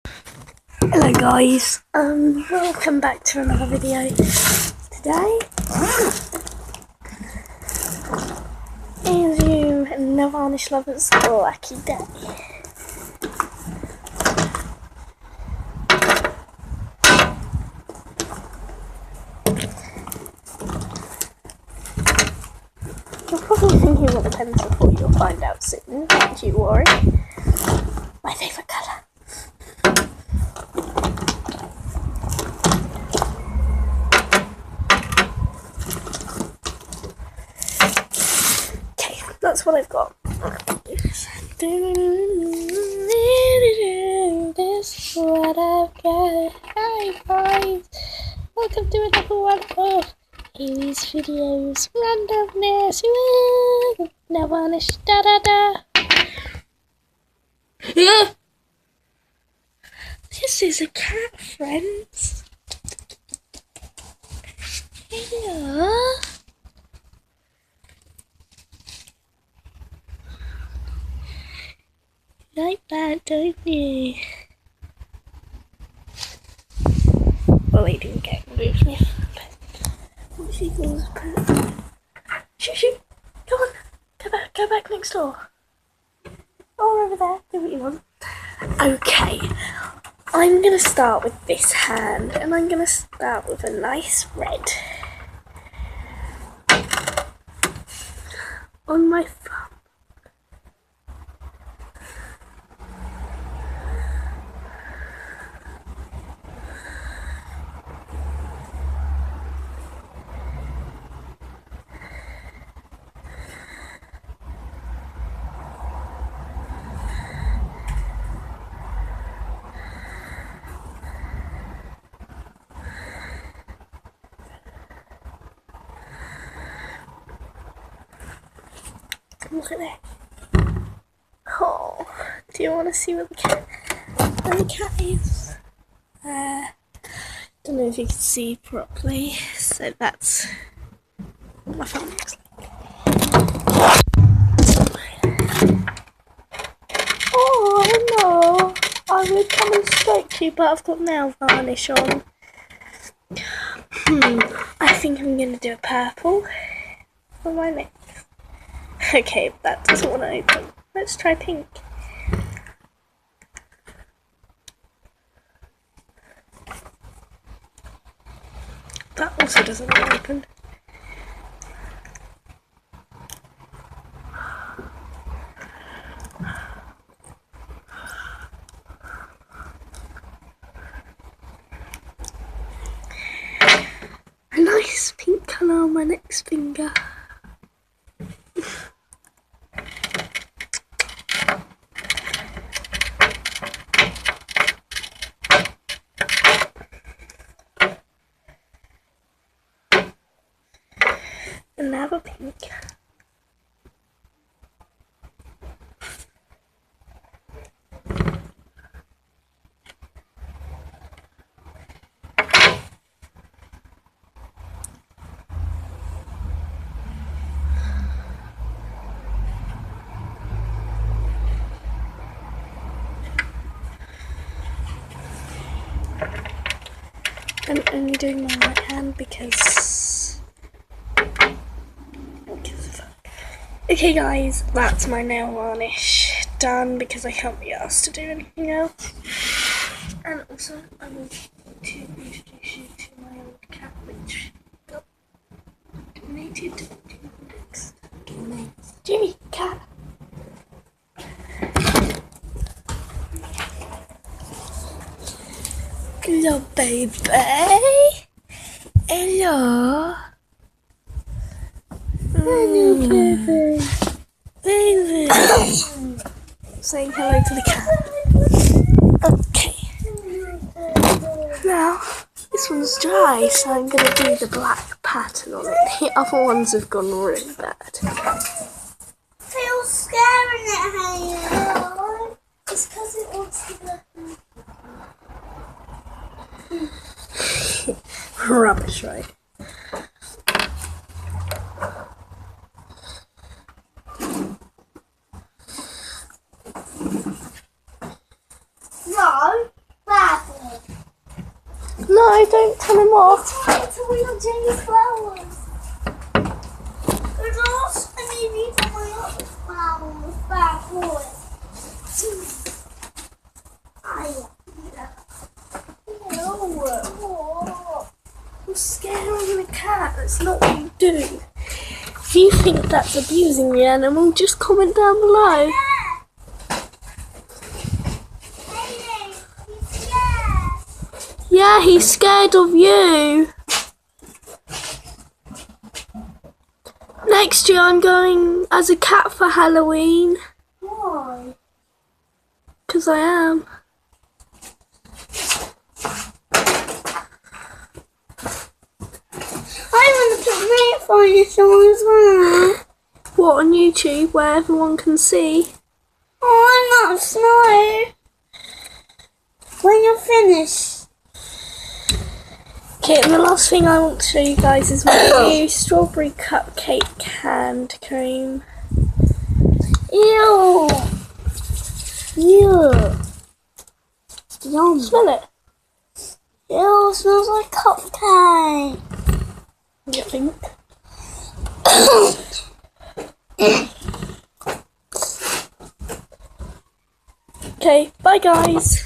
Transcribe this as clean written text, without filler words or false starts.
Hello guys, welcome back to another video. Today is you nail varnish lovers lucky day. You're probably thinking what the pencil for, you'll find out soon, don't you worry. My favourite colour. That's what I've got. This is what I've got. Hi guys, welcome to another one of Amy's videos. Randomness, nail varnish, da da da. This is a cat, friends. Hello. Like that, don't you? Well, they didn't get moved me. What she goes, shoot, come on, go back next door. Or over there, do what you want. Okay, I'm gonna start with this hand, and I'm gonna start with a nice red on my thumb. Look at that. Oh, do you want to see where the cat is? Don't know if you can see properly. So that's what my phone looks like. Oh no! I would come and stroke you, but I've got nail varnish on. I think I'm gonna do a purple for my neck. Okay, that doesn't want to open. Let's try pink. That also doesn't want to open. A nice pink colour on my next finger. Another pink. I'm only doing my right hand because okay guys, that's my nail varnish done because I can't be asked to do anything else. And also I want to introduce you to my old cat which got donated to next. Jimmy, cat. Hello baby. Hello. Hello, baby. Baby. Saying hello to the cat. Okay. Now, this one's dry, so I'm going to do the black pattern on it. The other ones have gone really bad. Feels scaring it, Hayden. It's because it wants to go. Rubbish, right? No. No, don't tell him off. Try to wheel Jenny's flowers. There's also a need for my other flowers back boy. You're scaring the cat. That's not what you do. If you think that's abusing the animal, just comment down below. Yeah, he's scared of you. Next year I'm going as a cat for Halloween. Why? Because I am. I want to put my phone on as well. What, on YouTube where everyone can see? Oh, I'm not snow. When you're finished. Okay, and the last thing I want to show you guys is my new strawberry cupcake hand cream. Ew. Ew. Yum. Smell it. Ew, it smells like cupcake. You think? Okay, bye guys.